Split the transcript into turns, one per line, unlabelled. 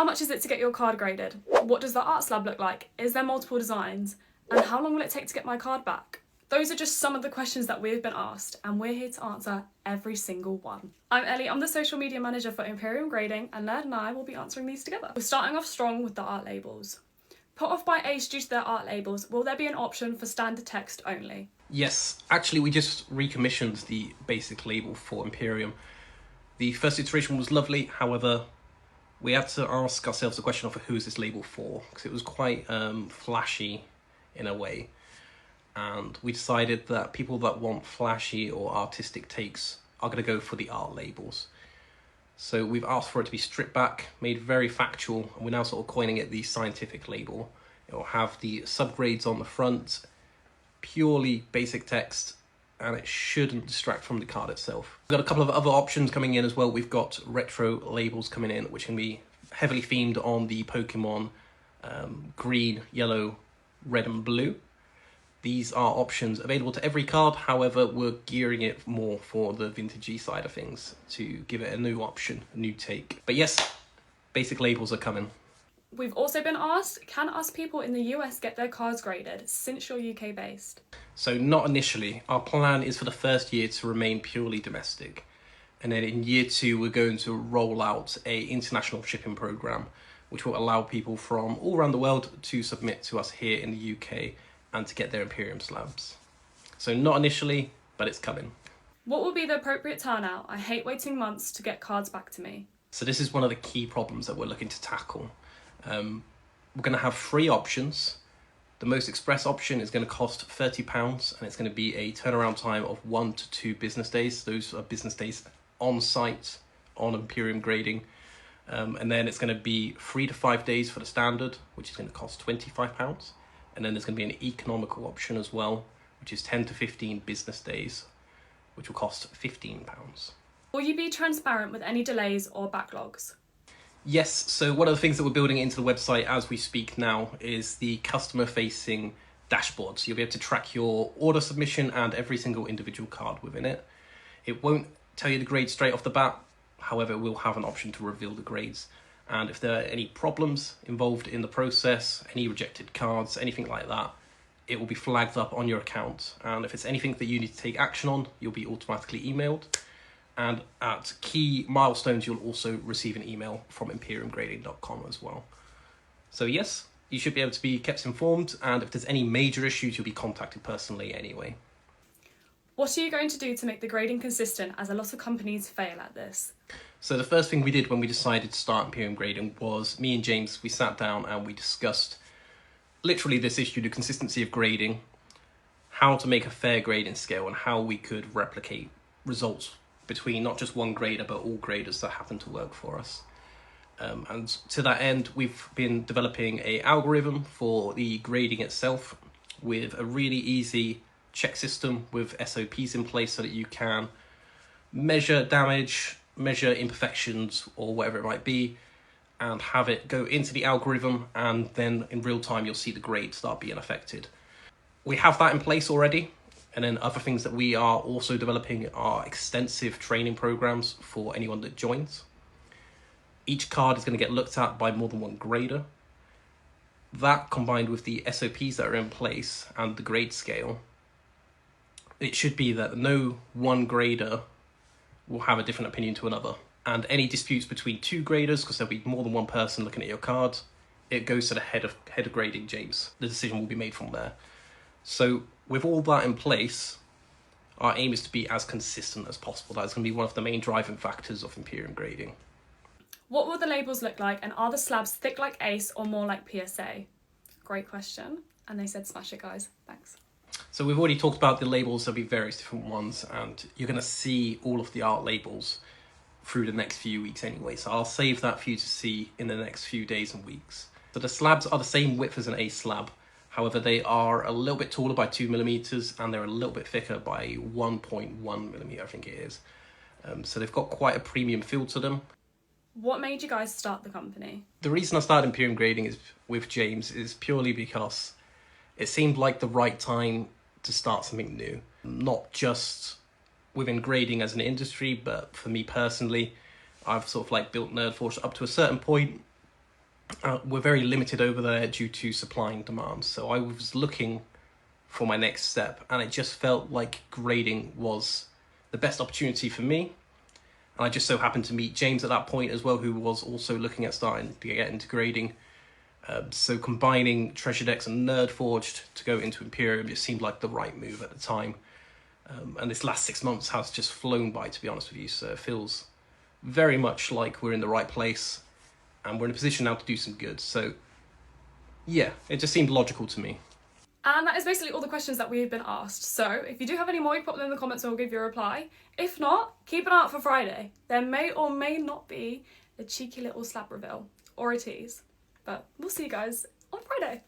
How much is it to get your card graded? What does the art slab look like? Is there multiple designs? And how long will it take to get my card back? Those are just some of the questions that we've been asked, and we're here to answer every single one. I'm Ellie, I'm the social media manager for Imperium Grading, and Laird and I will be answering these together. We're starting off strong with the art labels. Put off by ACE due to their art labels, will there be an option for standard text only?
Yes, actually we just recommissioned the basic label for Imperium. The first iteration was lovely, however, we had to ask ourselves the question of who is this label for, because it was quite flashy in a way. And we decided that people that want flashy or artistic takes are going to go for the art labels. So we've asked for it to be stripped back, made very factual, and we're now sort of coining it the scientific label. It will have the subgrades on the front, purely basic text, and it shouldn't distract from the card itself. We've got a couple of other options coming in as well. We've got retro labels coming in, which can be heavily themed on the Pokemon green, yellow, red and blue. These are options available to every card, however, we're gearing it more for the vintagey side of things to give it a new option, a new take. But yes, basic labels are coming.
We've also been asked, can us people in the US get their cards graded since you're UK based?
So not initially. Our plan is for the first year to remain purely domestic. And then in year 2, we're going to roll out a international shipping program, which will allow people from all around the world to submit to us here in the UK and to get their Imperium slabs. So not initially, but it's coming.
What will be the appropriate turnout? I hate waiting months to get cards back to me.
So this is one of the key problems that we're looking to tackle. We're going to have 3 options. The most express option is going to cost £30 and it's going to be a turnaround time of 1 to 2 business days. Those are business days on site on Imperium Grading. And then it's going to be 3 to 5 days for the standard, which is going to cost £25. And then there's going to be an economical option as well, which is 10 to 15 business days, which will cost £15.
Will you be transparent with any delays or backlogs?
Yes, so one of the things that we're building into the website as we speak now is the customer-facing dashboard. So you'll be able to track your order submission and every single individual card within it. It won't tell you the grade straight off the bat, however, we'll have an option to reveal the grades. And if there are any problems involved in the process, any rejected cards, anything like that, it will be flagged up on your account. And if it's anything that you need to take action on, you'll be automatically emailed. And at key milestones, you'll also receive an email from imperiumgrading.com as well. So yes, you should be able to be kept informed. And if there's any major issues, you'll be contacted personally anyway.
What are you going to do to make the grading consistent, as a lot of companies fail at this?
So the first thing we did when we decided to start Imperium Grading was me and James, we sat down and we discussed literally this issue, the consistency of grading, how to make a fair grading scale and how we could replicate results between not just one grader but all graders that happen to work for us. And to that end, we've been developing an algorithm for the grading itself with a really easy check system with SOPs in place so that you can measure damage, measure imperfections or whatever it might be, and have it go into the algorithm, and then in real time you'll see the grade start being affected. We have that in place already, and then other things that we are also developing are extensive training programs for anyone that joins. Each card is going to get looked at by more than one grader. That combined with the SOPs that are in place and the grade scale, it should be that no one grader will have a different opinion to another. And any disputes between 2 graders, because there'll be more than one person looking at your card, it goes to the head of grading, James. The decision will be made from there. So with all that in place, our aim is to be as consistent as possible. That's going to be one of the main driving factors of Imperium Grading.
What will the labels look like, and are the slabs thick like ACE or more like PSA? Great question. And they said smash it, guys. Thanks.
So we've already talked about the labels. There'll be various different ones, and you're going to see all of the art labels through the next few weeks anyway. So I'll save that for you to see in the next few days and weeks. So the slabs are the same width as an ACE slab. However, they are a little bit taller by 2mm and they're a little bit thicker by 1.1mm, I think it is. So they've got quite a premium feel to them.
What made you guys start the company?
The reason I started Imperium Grading is with James is purely because it seemed like the right time to start something new. Not just within grading as an industry, but for me personally, I've sort of like built Nerdforge up to a certain point, we're very limited over there due to supply and demand. So I was looking for my next step, and it just felt like grading was the best opportunity for me. And I just so happened to meet James at that point as well, who was also looking at starting to get into grading. So combining Treasure Decks and Nerdforged to go into Imperium just seemed like the right move at the time. And this last 6 months has just flown by, to be honest with you. So it feels very much like we're in the right place, and we're in a position now to do some good. So yeah, it just seemed logical to me.
And that is basically all the questions that we've been asked. So if you do have any more, you pop them in the comments and we'll give you a reply. If not, keep an eye out for Friday. There may or may not be a cheeky little slab reveal or a tease. But we'll see you guys on Friday.